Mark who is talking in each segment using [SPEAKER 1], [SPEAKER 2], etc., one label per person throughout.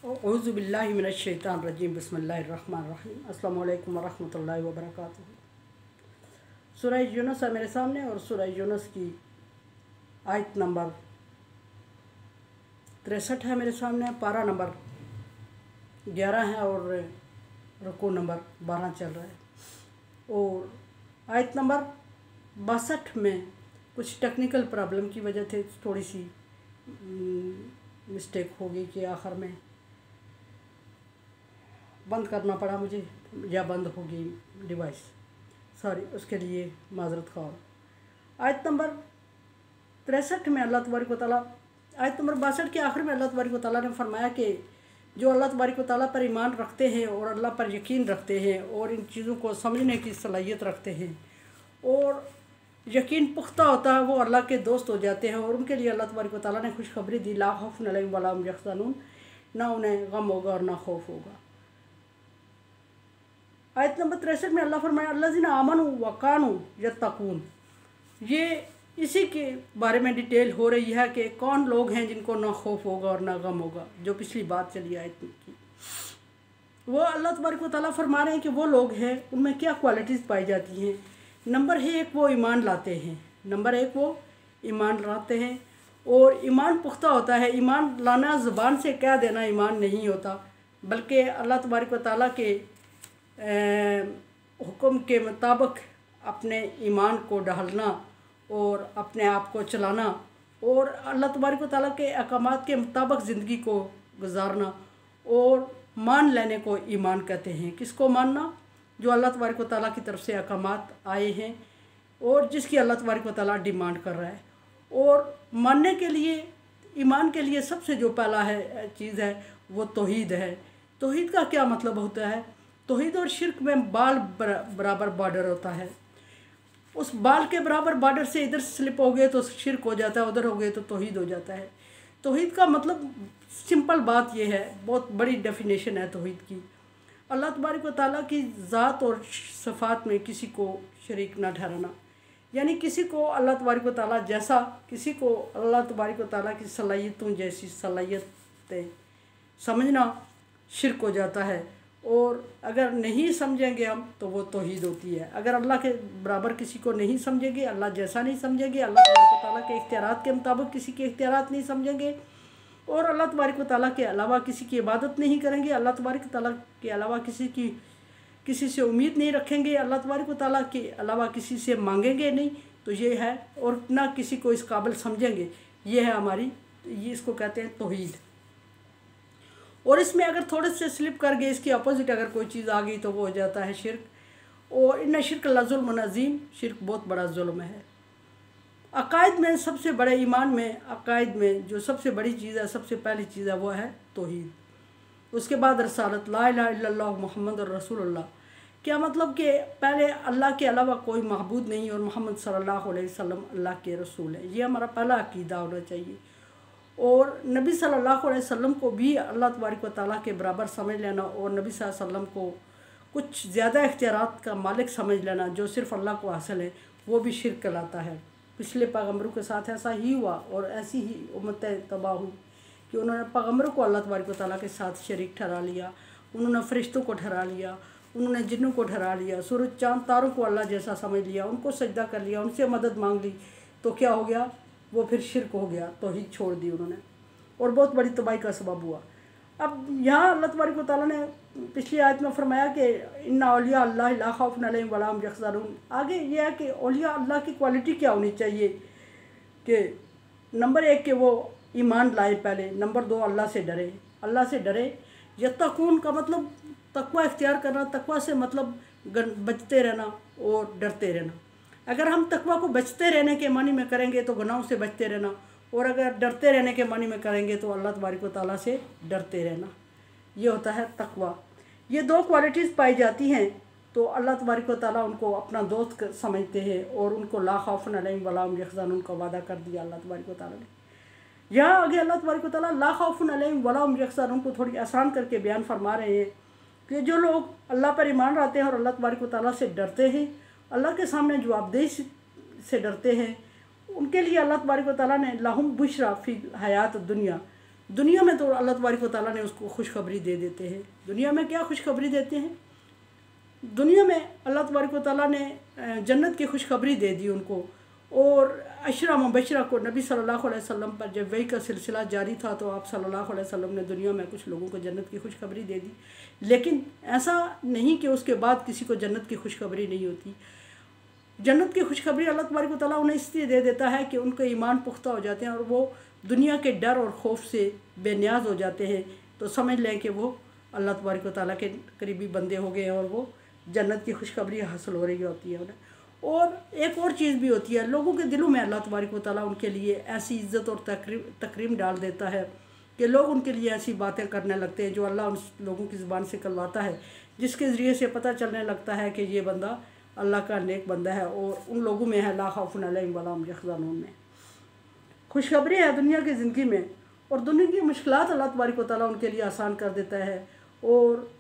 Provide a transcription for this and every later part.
[SPEAKER 1] औज़ु बिल्लाहि मिनश शैतानिर रजीम बिस्मिल्लाहिर रहमानिर रहीम अस्सलामु अलैकुम वरहमतुल्लाहि वबरकातुहू। सूरह यूनुस है मेरे सामने और सूरह यूनुस की आयत नंबर 63 है मेरे सामने। पारा नंबर 11 है और रुकू नंबर 12 चल रहा है। और आयत नंबर 62 में कुछ टेक्निकल प्रॉब्लम की वजह से थोड़ी सी मिस्टेक हो गई कि आखिर में बंद करना पड़ा मुझे या बंद हो गई डिवाइस, सॉरी, उसके लिए माजरत ख्वाह। आयत नंबर 63 में अल्लाह तबारक व तआला, आयत नंबर 62 के आखिर में अल्लाह तबारक व तआला ने फरमाया कि जो अल्लाह तबारक व तआला पर ईमान रखते हैं और अल्लाह पर यकीन रखते हैं और इन चीज़ों को समझने की सलाहियत रखते हैं और यकीन पुख्ता होता है, वो अल्लाह के दोस्त हो जाते हैं। और उनके लिए अल्लाह तबारक व तआला ने खुशखबरी दी, ला खौफुन अलैहिम वला हुम यहज़नून, ना उन्हें गम होगा और ना खौफ होगा। आयत नंबर 63 में अल्लाह फरमाया अल्लज़ीना आमनू व कानू यत्तकून। ये इसी के बारे में डिटेल हो रही है कि कौन लोग हैं जिनको ना खौफ होगा और ना गम होगा, जो पिछली बात चली आयत की। वो अल्लाह तबारक व तआला फरमा रहे हैं कि वो लोग हैं, उनमें क्या क्वालिटीज़ पाई जाती हैं। नंबर है एक, वो ईमान लाते हैं। नंबर एक, वो ईमान लाते हैं और ईमान पुख्ता होता है। ईमान लाना ज़ुबान से कह देना ईमान नहीं होता, बल्कि अल्लाह तबारक व तआला के हुक्म के मुताबिक अपने ईमान को ढालना और अपने आप को चलाना और अल्लाह तबारक व तआला के अहकामात के मुताबिक ज़िंदगी को गुजारना और मान लेने को ईमान कहते हैं। किसको मानना? जो अल्लाह तबारक व तआला की तरफ से अहकामात आए हैं और जिसकी अल्लाह तबारक व तआला डिमांड कर रहा है। और मानने के लिए, ईमान के लिए सबसे जो पहला है चीज़ है वो तौहीद है। तौहीद का क्या मतलब होता है? तौहीद और शिर्क में बाल बराबर बॉर्डर होता है। उस बाल के बराबर बॉर्डर से इधर स्लिप हो गए तो शिर्क हो जाता है, उधर हो गए तो तौहीद हो जाता है। तौहीद का मतलब सिंपल बात यह है, बहुत बड़ी डेफिनेशन है तौहीद की, अल्लाह तबारक व तआला की ज़ात और सिफ़ात में किसी को शरीक ना ठहराना। यानी किसी को अल्लाह तबारक व तआला जैसा, किसी को अल्लाह तबारक व तआला की सलाहियतों जैसी सलाहियतें समझना शिर्क हो जाता है। और अगर नहीं समझेंगे हम तो वो तौहीद होती है। अगर अल्लाह के बराबर किसी को नहीं समझेंगे, अल्लाह जैसा नहीं समझेंगे, अल्लाह तबारक व तआला के इख्तियारात के मुताबिक किसी के इख्तियारात नहीं समझेंगे और अल्लाह तबारक व तआला के अलावा किसी की इबादत नहीं करेंगे, अल्लाह तबारक व तआला के अलावा किसी से उम्मीद नहीं रखेंगे, अल्लाह तबारक व तआला के अलावा किसी से मांगेंगे नहीं, तो ये है, और ना किसी को इस काबिल समझेंगे, ये है हमारी, ये इसको कहते हैं तौहीद। और इसमें अगर थोड़े से स्लिप कर गए, इसके अपोजिट अगर कोई चीज़ आ गई तो वो हो जाता है शिर्क। और इन्ना शिर्क लज़ुल्मुन अज़ीम, शिर्क बहुत बड़ा जुल्म है। अकायद में सबसे बड़े, ईमान में, अकायद में जो सबसे बड़ी चीज़ है, सबसे पहली चीज़ है वो है तौहीद। उसके बाद रसालत, ला इलाहा इल्लल्लाह मुहम्मदुर रसूलुल्लाह। क्या मतलब कि पहले अल्लाह के अलावा कोई महबूद नहीं और मोहम्मद सल्लल्लाहु अलैहि वसल्लम अल्लाह के रसूल है। ये हमारा पहला अकीदा होना चाहिए। और नबी सल्लल्लाहु अलैहि वसल्लम को भी अल्लाह तबारक व तआला के बराबर समझ लेना और नबी सल्लल्लाहु अलैहि वसल्लम को कुछ ज़्यादा इख्तियारात का मालिक समझ लेना जो सिर्फ़ अल्लाह को हासिल है, वो भी शिर्क कहलाता है। पिछले पैगम्बरों के साथ ऐसा ही हुआ और ऐसी ही उम्मतें तबाह हुई कि उन्होंने पैगम्बरों को अल्लाह तबारक व तआला के साथ शरीक ठहरा लिया, उन्होंने फ़रिश्तों को ठहरा लिया, उन्होंने जिन्नों को ठहरा लिया, सूरज चाँद तारों को अल्लाह जैसा समझ लिया, उनको सजदा कर लिया, उनसे मदद मांग ली, तो क्या हो गया? वो फिर शिर्क हो गया, तौहीद छोड़ दी उन्होंने और बहुत बड़ी तबाही का सबब हुआ। अब यहाँ अल्लाह तबारक व तआला ने पिछली आयत में फरमाया कि इन्ना औलिया अल्लाह ला खौफुन अलैहिम वला हुम यहज़नून। आगे ये है कि औलिया अल्लाह की क्वालिटी क्या होनी चाहिए कि नंबर एक कि वो ईमान लाए पहले, नंबर दो अल्लाह से डरे, अल्लाह से डरे। यत्तकून का मतलब तकवा इख्तियार करना, तकवा से मतलब बचते रहना और डरते रहना। अगर हम तकवा को बचते रहने के मानी में करेंगे तो गुनाहों से बचते रहना, और अगर डरते रहने के मानी में करेंगे तो अल्लाह तबारक व तआला से डरते रहना, ये होता है तकवा। ये दो क्वालिटीज़ पाई जाती हैं तो अल्लाह तबारक व तआला उनको अपना दोस्त समझते हैं और उनको ला खौफुन अलैहिम वला हुम यहज़नून का वादा कर दिया अल्लाह तबारक व तआला ने। यहाँ आगे अल्लाह तबारक व तआला ला खौफुन अलैहिम वला हुम यहज़नून को थोड़ी आसान करके बयान फरमा रहे हैं कि जो लोग अल्लाह पर ईमान लाते हैं और अल्लाह तबारक व तआला से डरते हैं, अल्लाह के सामने जवाबदेही से डरते हैं, उनके लिए अल्लाह तबारक व तआला ने लहुम बुशरा फ़ी हयात दुनिया, दुनिया में तो अल्लाह तबारक व तआला ने उसको खुशखबरी दे देते हैं। दुनिया में क्या खुशखबरी देते हैं? दुनिया में अल्लाह तबारक व तआला ने जन्नत की खुशखबरी दे दी उनको। और अशरा मुबशरा को नबी सल्लल्लाहु अलैहि वसल्लम पर जब वही का सिलसिला जारी था तो आप सल्लल्लाहु अलैहि वसल्लम ने दुनिया में कुछ लोगों को जन्नत की खुशखबरी दे दी। लेकिन ऐसा नहीं कि उसके बाद किसी को जन्नत की खुशखबरी नहीं होती। जन्नत की खुशखबरी अल्लाह तबारक व तआला उन्हें इसलिए दे देता है कि उनके ईमान पुख्ता हो जाते हैं और वो दुनिया के डर और खौफ से बेनियाज हो जाते हैं। तो समझ लें कि वो अल्लाह तबारक व तआला के करीबी बंदे हो गए हैं और वो जन्नत की खुशखबरी हासिल हो रही होती है उन्हें। और एक और चीज़ भी होती है, लोगों के दिलों में अल्लाह तबारक व तआला उनके लिए ऐसी इज़्ज़त और तकरीम डाल देता है कि लोग उनके लिए ऐसी बातें करने लगते हैं जो अल्लाह उन लोगों की ज़ुबान से करवाता है, जिसके ज़रिए से पता चलने लगता है कि ये बंदा अल्लाह का नेक बंदा है। और उन लोगों में है ला खौफुन अलैहिम वला हुम यहज़नून में खुशखबरी है दुनिया की ज़िंदगी में। और दुनिया की मुश्किलात अल्लाह तबारक व तआला उनके लिए आसान कर देता है और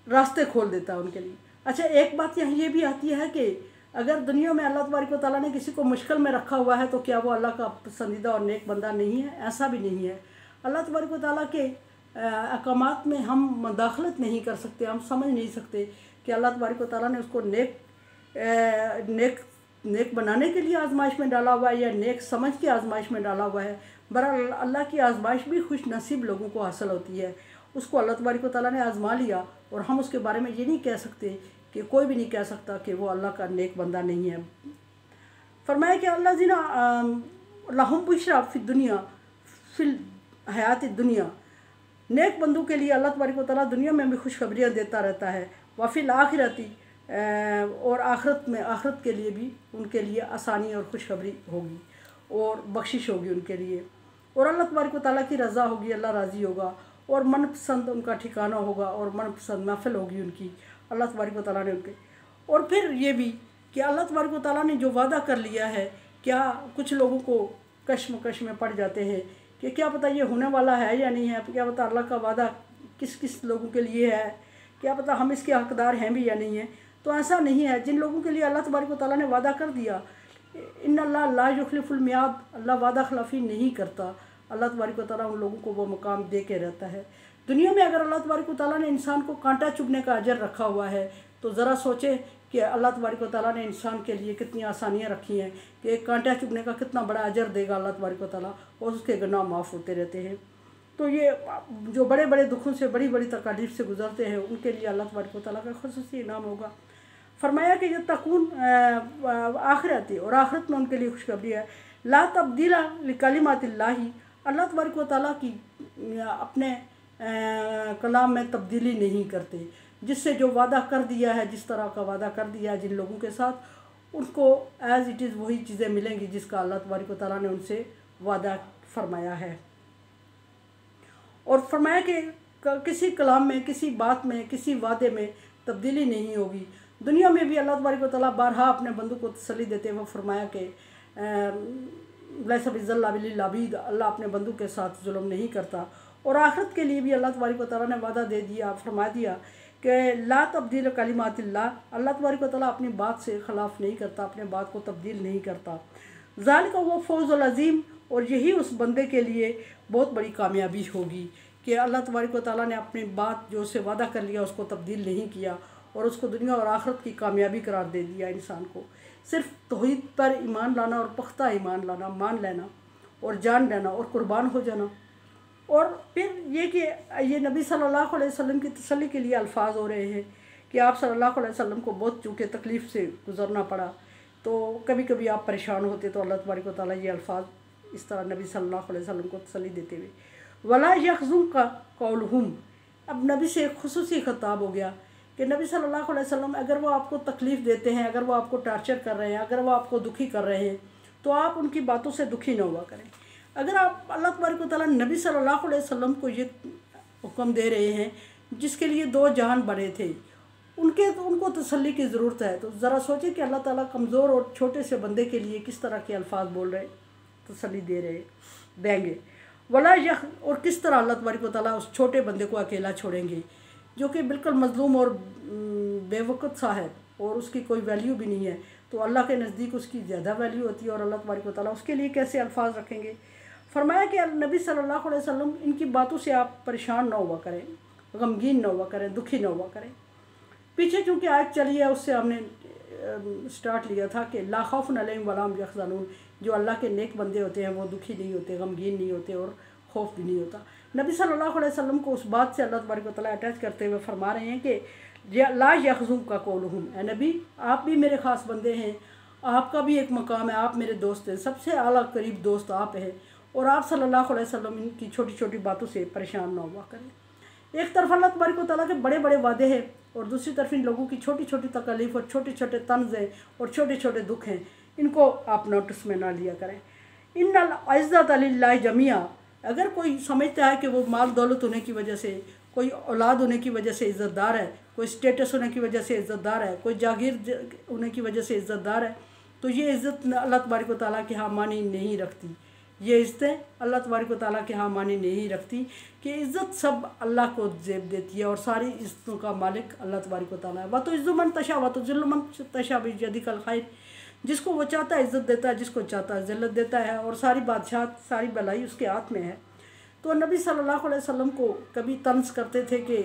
[SPEAKER 1] रास्ते खोल देता है उनके लिए। अच्छा, एक बात यहाँ ये भी आती है कि अगर दुनिया में अल्लाह तबारक व तआला ने किसी को मुश्किल में रखा हुआ है तो क्या वो अल्लाह का पसंदीदा और नेक बंदा नहीं है? ऐसा भी नहीं है। अल्लाह तबारक व तआला के अहकामात में हम मुदाखलत नहीं कर सकते, हम समझ नहीं सकते कि अल्लाह तबारक व तआला ने उसको नेक बनाने के लिए आजमाइश में डाला हुआ है या नेक समझ के आजमाइश में डाला हुआ है। बहरहाल अल्लाह की आजमाइश भी खुश नसीब लोगों को हासिल होती है। उसको अल्लाह तबारक व तआला ने आजमा लिया और हम उसके बारे में ये नहीं कह सकते कि कोई भी नहीं कह सकता कि वो अल्लाह का नेक बंदा नहीं है। फरमाया कि अल्लाह जीना लहुम बुशरा फिद दुनिया फिल हयात दुनिया, नेक बंदों के लिए अल्लाह तबारक व तआला दुनिया में भी खुशखबरियाँ देता रहता है। वफ़िल आखिरती, और आखिरत के लिए भी उनके लिए आसानी और खुशखबरी होगी और बख्शिश होगी उनके लिए। और अल्लाह तबारक व तआला की रज़ा होगी, अल्लाह राज़ी होगा और मनपसंद उनका ठिकाना होगा और मनपसंद महफिल होगी उनकी, अल्लाह तबारक व तआला ने उनके। और फिर ये भी कि अल्लाह तबारक व तआला ने जो वादा कर लिया है, क्या कुछ लोगों को कश्मकश में पड़ जाते हैं कि क्या पता ये होने वाला है या नहीं है, क्या पता अल्लाह का वादा किस किस लोगों के लिए है, क्या पता हम इसके हकदार हैं भी या नहीं है। तो ऐसा नहीं है। जिन लोगों के लिए अल्लाह तबारक व तआला ने वादा कर दिया, इन्नल्लाह ला युखलिफुल मियाद, अल्लाह वादा खिलाफ़ी नहीं करता। अल्लाह तबारक व तआला उन लोगों को वो मकाम दे के रहता है। दुनिया में अगर अल्लाह तबारक व तआला ने इंसान को कांटा चुभने का अजर रखा हुआ है तो ज़रा सोचे कि अल्लाह तबारक व तआला ने इंसान के लिए कितनी आसानियाँ रखी हैं कि एक कांटा चुभने का कितना बड़ा अजर देगा अल्लाह तबारक व तआला, और उसके गुनाह माफ़ होते रहते हैं। तो ये जो बड़े बड़े दुखों से बड़ी बड़ी तकालीफ से गुजरते हैं उनके लिए अल्लाह तबारक व तआला का खुसूसी इनाम होगा। फरमाया कि जब तकून आखिरत, और आखिरत में उनके लिए खुशखबरी है। ला तब्दीला लिकलिमातिल्लाही, अल्लाह तबारक व तआला की अपने कलाम में तब्दीली नहीं करते। जिससे जो वादा कर दिया है, जिस तरह का वादा कर दिया है जिन लोगों के साथ, उनको एज़ इट इज़ वही चीज़ें मिलेंगी जिसका अल्लाह तबारक व तआला ने उनसे वादा फरमाया है। और फरमाया कि किसी कलाम में, किसी बात में, किसी वादे में तब्दीली नहीं होगी। दुनिया में भी अल्लाह तबारक व तआला बारहा अपने बंदों को तसल्ली देते हुए फरमाया कि लैसा बिज़्ज़ल्लाम लिल-अबीद, अल्लाह अपने बंदों के साथ जुल्म नहीं करता। और आखिरत के लिए भी अल्लाह तबारक व तआला ने वादा दे दिया, फरमा दिया कि ला तब्दील कलिमातिल्लाह, अल्लाह तबारक व तआला अपनी बात से ख़िलाफ़ नहीं करता, अपने बात को तब्दील नहीं करता। ज़ालिका हुवा फ़ौज़ुल अज़ीम, और यही उस बंदे के लिए बहुत बड़ी कामयाबी होगी कि अल्लाह तबारक व तआला ने अपनी बात जो उससे वादा कर लिया उसको तब्दील नहीं किया और उसको दुनिया और आखिरत की कामयाबी करार दे दिया। इंसान को सिर्फ तौहीद पर ईमान लाना और पुख्ता ईमान लाना, मान लेना और जान लेना और कुर्बान हो जाना। और फिर ये कि ये नबी सल्लल्लाहु अलैहि वसल्लम की तसल्ली के लिए अल्फाज हो रहे हैं कि आप सल्लल्लाहु अलैहि वसल्लम को बहुत चूँकि तकलीफ़ से गुजरना पड़ा, तो कभी कभी आप परेशान होते तो अल्लाह तबारक व तआला ये अल्फाज इस तरह नबी सल्लल्लाहु अलैहि वसल्लम को तसल्ली देते हुए, वला यखज़ुका कौलहुम, अब नबी से एक खुसूसी ख़िताब हो गया कि नबी सल्लल्लाहु अलैहि वसल्लम अगर वो आपको तकलीफ़ देते हैं, अगर वो आपको टार्चर कर रहे हैं, अगर वो आपको दुखी कर रहे हैं, तो आप उनकी बातों से दुखी न हुआ करें। अगर आप अल्लाह तबारक व तआला नबी सल्लल्लाहु अलैहि वसल्लम को ये हुक्म दे रहे हैं जिसके लिए दो जहान बने थे, उनको तसल्ली की ज़रूरत है, तो ज़रा सोचें कि अल्लाह ताला कमज़ोर और छोटे से बंदे के लिए किस तरह के अल्फाज बोल रहे, तसल्ली दे रहे देंगे। वला यख, और किस तरह अल्लाह तबारक व तआला उस छोटे बंदे को अकेला छोड़ेंगे जो कि बिल्कुल मज़लूम और बेवक़्त सा है और उसकी कोई वैल्यू भी नहीं है, तो अल्लाह के नज़दीक उसकी ज़्यादा वैल्यू होती है और अल्लाह तबारक व तआला उसके लिए कैसे अल्फाज रखेंगे। फरमाया कि नबी सल्लल्लाहु अलैहि वसल्लम इनकी बातों से आप परेशान ना हुआ करें, गमगीन ना हुआ करें, दुखी ना हुआ करें। पीछे चूँकि आयत चली है उससे हमने स्टार्ट लिया था कि ला खौफुन अलैहिम वला हुम यहज़नून, जो अल्लाह के नेक बंदे होते हैं वो दुखी नहीं होते, गमगीन नहीं होते और खौफ भी नहीं होता। नबी सल्लल्लाहु अलैहि वसल्लम को उस बात से अल्लाह तबारक व तआला अटैच करते हुए फरमा रहे हैं कि ला यहज़ुनका कौलुहुम, ए नबी आप भी मेरे ख़ास बंदे हैं, आपका भी एक मकाम है, आप मेरे दोस्त हैं, सबसे आला करीब दोस्त आप हैं, और आप सल्लल्लाहु अलैहि वसल्लम इनकी छोटी छोटी बातों से परेशान ना हुआ करें। एक तरफ अल्लाह तबारक व तआला के बड़े बड़े वादे हैं और दूसरी तरफ इन लोगों की छोटी छोटी तकलीफ़ और छोटे छोटे तंज़ हैं और छोटे छोटे दुख हैं, इनको आप नोटिस में ना लिया करें। इन्नल इज़्ज़त लिल्लाहि जमीआ, अगर कोई समझता है कि वो माल दौलत होने की वजह से, कोई औलाद होने की वजह से इज़्ज़तदार है, कोई स्टेटस होने की वजह से इज़्ज़तदार है, कोई जागीर होने की वजह से इज़्ज़तदार है, तो ये इज़्ज़त अल्लाह तबारक व तआला के यहाँ मानी नहीं रखती। ये इज़्ज़तें अल्लाह तबारक व तआला के यहाँ मानी नहीं रखती कि इज़्ज़त सब अल्लाह को ज़ेब देती है और सारी इज़्ज़तों का मालिक अल्लाह तबारक व तआला है। व तुइज़्ज़ु मन तशा व तुज़िल्लु मन तशा बियदिकल खैर, जिसको वो चाहता है इज़्ज़त देता है, जिसको चाहता है ज़िल्लत देता है, और सारी बादशाह सारी भलाई उसके हाथ में है। तो नबी सल्लल्लाहु अलैहि वसल्लम को कभी तंज़ करते थे कि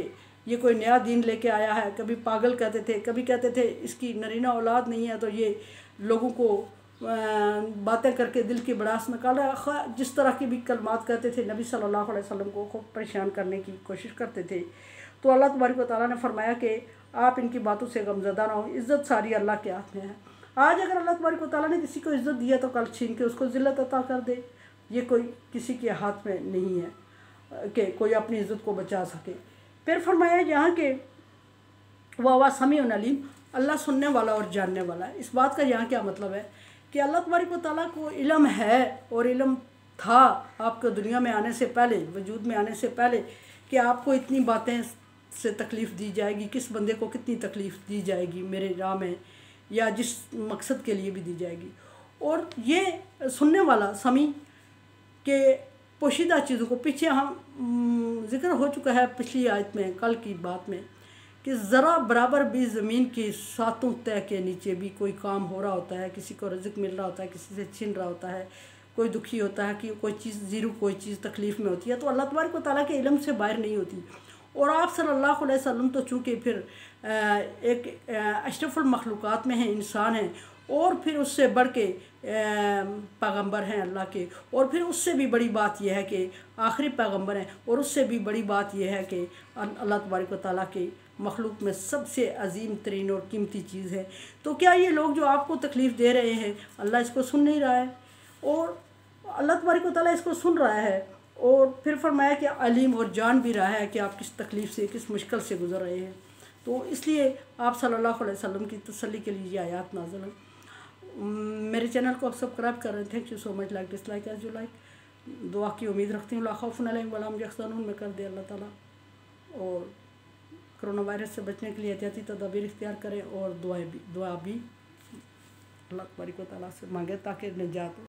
[SPEAKER 1] ये कोई नया दीन लेके आया है, कभी पागल कहते थे, कभी कहते थे इसकी नरीना औलाद नहीं है तो ये लोगों को बातें करके दिल की भड़ास निकाल रहा है। जिस तरह की भी कलमात कहते थे नबी सल्लल्लाहु अलैहि वसल्लम को खूब परेशान करने की कोशिश करते थे। तो अल्लाह तबारक व तआला ने फरमाया कि आप इनकी बातों से गमज़दा ना हो, इज़्ज़त सारी अल्लाह के हाथ में है। आज अगर अल्लाह तबारक व तआला ने किसी को इज़्ज़त दिया तो कल छीन के उसको ज़िल्लत अता कर दे, ये कोई किसी के हाथ में नहीं है कि कोई अपनी इज़्ज़त को बचा सके। फिर फरमाया यहाँ के वाह समीउन अलीम, अल्लाह सुनने वाला और जानने वाला है। इस बात का यहाँ क्या मतलब है कि अल्लाह तबारक व तआला को इल्म है और इल्म था आपको दुनिया में आने से पहले, वजूद में आने से पहले, कि आपको इतनी बातें से तकलीफ़ दी जाएगी, किस बंदे को कितनी तकलीफ़ दी जाएगी मेरे राह में, या जिस मकसद के लिए भी दी जाएगी। और ये सुनने वाला समी के पोशीदा चीज़ों को, पीछे हम जिक्र हो चुका है पिछली आयत में, कल की बात में, कि ज़रा बराबर भी ज़मीन की सातों तह के नीचे भी कोई काम हो रहा होता है, किसी को रिज़्क़ मिल रहा होता है, किसी से छीन रहा होता है, कोई दुखी होता है कि कोई चीज़ ज़ीरो कोई चीज़ तकलीफ़ में होती है, तो अल्लाह तबारक व तआला के इल्म से बाहर नहीं होती। और आप सल्लल्लाहु अलैहि वसल्लम तो चूँकि फिर एक अशरफुल मखलूक़ात में हैं, इंसान हैं, और फिर उससे बढ़ के पैगम्बर हैं अल्लाह के, और फिर उससे भी बड़ी बात यह है कि आखिरी पैगम्बर हैं, और उससे भी बड़ी बात यह है कि अल्लाह तबारक व तआला के मखलूक में सबसे अजीम तरीन और कीमती चीज़ है। तो क्या ये लोग जो आपको तकलीफ़ दे रहे हैं, अल्लाह इसको सुन नहीं रहा है? और अल्लाह तबारक व तआला इसको सुन रहा है, और फिर फरमाया कि अलीम, और जान भी रहा है कि आप किस तकलीफ़ से, किस मुश्किल से गुज़र रहे हैं। तो इसलिए आप सल्लल्लाहु अलैहि वसल्लम की तसल्ली के लिए ये आयात नाज़िल है। मेरे चैनल को आप सब्सक्राइब कर रहे हैं, thank you so much. Like dislike as you like. दुआ की उम्मीद रखती हूँ, ला खौफुन अलैहिम वला हुम यहज़नून में कर दे अल्लाह ताला। और कोरोना वायरस से बचने के लिए एहतियाती तदाबीर इख्तियार करें, और दुआ भी अल्लाह तबारक व तआला से मांगे ताकि निजात हो।